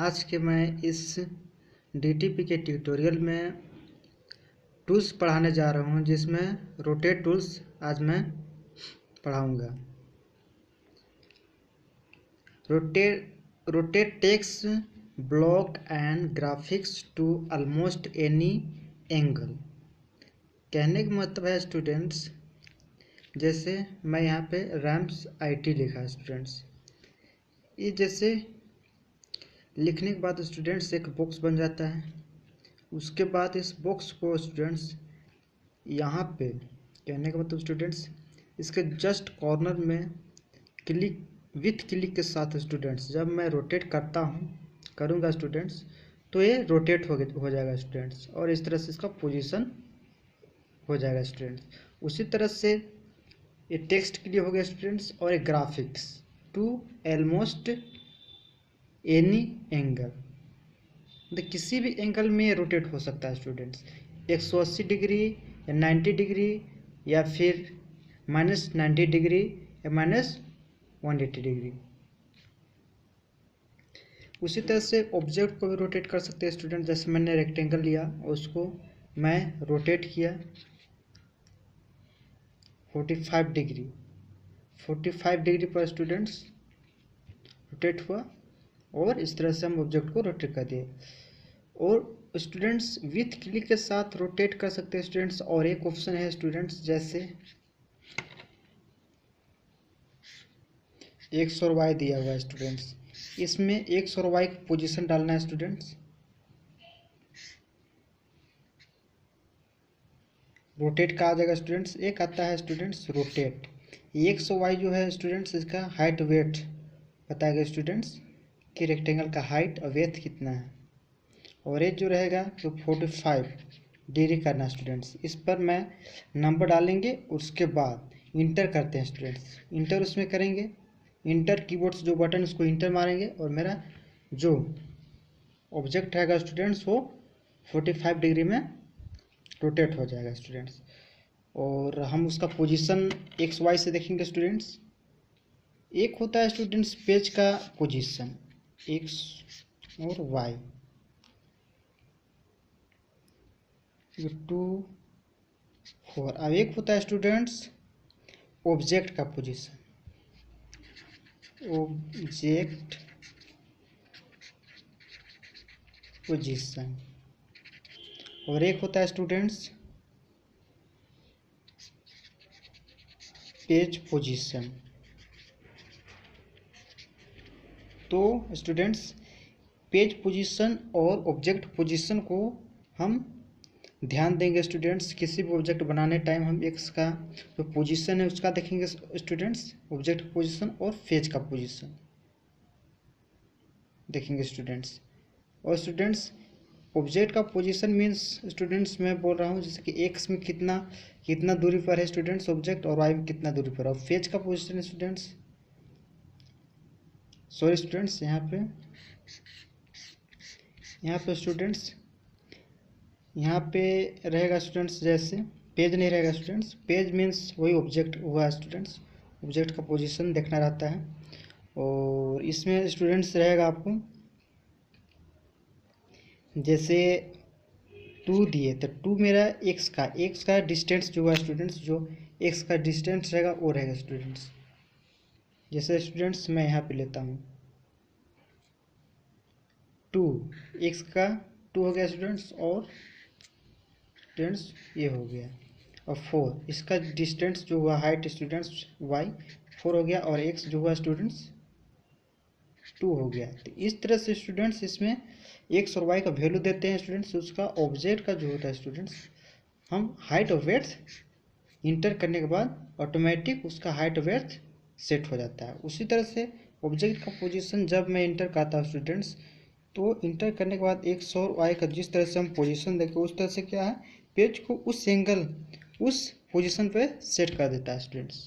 आज के मैं इस DTP के ट्यूटोरियल में टूल्स पढ़ाने जा रहा हूं, जिसमें रोटेट टूल्स आज मैं पढ़ाऊंगा। Rotate text block and graphics to almost any angle. कहने का मतलब है स्टूडेंट्स, जैसे मैं यहाँ पे रैम्स IT लिखा है स्टूडेंट्स। ये जैसे लिखने के बाद स्टूडेंट्स एक बॉक्स बन जाता है। उसके बाद इस बॉक्स को स्टूडेंट्स यहाँ पे, कहने का मतलब स्टूडेंट्स, इसके जस्ट कॉर्नर में क्लिक के साथ स्टूडेंट्स जब मैं रोटेट करूँगा स्टूडेंट्स, तो ये रोटेट हो जाएगा स्टूडेंट्स, और इस तरह से इसका पोजीशन हो जाएगा स्टूडेंट्स। उसी तरह से ये टेक्स्ट के लिए हो गया स्टूडेंट्स, और एक graphics to almost any angle, मतलब किसी भी एंगल में ये रोटेट हो सकता है स्टूडेंट्स। 180 डिग्री या 90 डिग्री या फिर -90 डिग्री या -180 डिग्री। उसी तरह से ऑब्जेक्ट को भी रोटेट कर सकते हैं स्टूडेंट। जैसे मैंने रेक्टेंगल लिया और उसको मैं रोटेट किया 45 डिग्री पर स्टूडेंट्स रोटेट हुआ, और इस तरह से हम ऑब्जेक्ट को रोटेट कर दिए। और स्टूडेंट्स विथ क्लिक के साथ रोटेट कर सकते हैं स्टूडेंट्स। और एक ऑप्शन है स्टूडेंट्स, जैसे X और Y दिया हुआ है स्टूडेंट्स, इसमें X और Y की पोजीशन डालना है स्टूडेंट्स। रोटेट का आ जाएगा स्टूडेंट्स। एक आता है स्टूडेंट्स रोटेट। X और Y जो है स्टूडेंट्स, इसका हाइट वेट बताएगा स्टूडेंट्स कि रेक्टेंगल का हाइट और वेथ कितना है। और एज जो रहेगा तो 45 डिग्री करना स्टूडेंट्स। इस पर मैं नंबर डालेंगे, उसके बाद इंटर करते हैं स्टूडेंट्स। इंटर उसमें करेंगे, इंटर कीबोर्ड से जो बटन उसको इंटर मारेंगे, और मेरा जो ऑब्जेक्ट रहेगा स्टूडेंट्स वो 45 डिग्री में रोटेट हो जाएगा स्टूडेंट्स। और हम उसका पोजीशन XY से देखेंगे स्टूडेंट्स। एक होता है स्टूडेंट्स पेज का पोजीशन X और Y, 2 4। अब एक होता है स्टूडेंट्स ऑब्जेक्ट का पोजीशन, ऑब्जेक्ट पोजीशन। और एक होता है स्टूडेंट्स पेज पोजीशन। तो स्टूडेंट्स पेज पोजीशन और ऑब्जेक्ट पोजीशन को हम ध्यान देंगे स्टूडेंट्स। किसी भी ऑब्जेक्ट बनाने टाइम हम X का जो पोजीशन है उसका देखेंगे स्टूडेंट्स, ऑब्जेक्ट पोजीशन और पेज का पोजीशन देखेंगे स्टूडेंट्स। और स्टूडेंट्स ऑब्जेक्ट का पोजीशन मीन्स स्टूडेंट्स मैं बोल रहा हूँ जैसे कि X में कितना दूरी पर है स्टूडेंट्स ऑब्जेक्ट, और Y में कितना दूरी पर है। और पेज का पोजीशन स्टूडेंट्स, सॉरी स्टूडेंट्स, यहाँ पे स्टूडेंट्स यहाँ पे रहेगा स्टूडेंट्स, जैसे पेज नहीं रहेगा स्टूडेंट्स। पेज मीन्स वही ऑब्जेक्ट हुआ है स्टूडेंट्स, ऑब्जेक्ट का पोजीशन देखना रहता है। और इसमें स्टूडेंट्स रहेगा आपको जैसे 2 दिए तो 2 मेरा X का डिस्टेंस जो है स्टूडेंट्स, जो X का डिस्टेंस रहेगा वो रहेगा स्टूडेंट्स। जैसे स्टूडेंट्स मैं यहाँ पे लेता हूँ 2, X का 2 हो गया स्टूडेंट्स, और स्टूडेंट्स ये हो गया, और 4 इसका डिस्टेंस जो हुआ हाइट स्टूडेंट्स Y 4 हो गया, और X जो हुआ स्टूडेंट्स 2 हो गया। तो इस तरह से स्टूडेंट्स इसमें X और Y का वैल्यू देते हैं स्टूडेंट्स। उसका ऑब्जेक्ट का जो होता है स्टूडेंट्स, हम हाइट और वेथ इंटर करने के बाद ऑटोमेटिक उसका हाइट और वेथ सेट हो जाता है। उसी तरह से ऑब्जेक्ट का पोजीशन जब मैं इंटर करता हूँ स्टूडेंट्स, तो इंटर करने के बाद X और Y का जिस तरह से हम पोजीशन देखें उस तरह से क्या है, पेज को उस पोजीशन पे सेट कर देता है स्टूडेंट्स।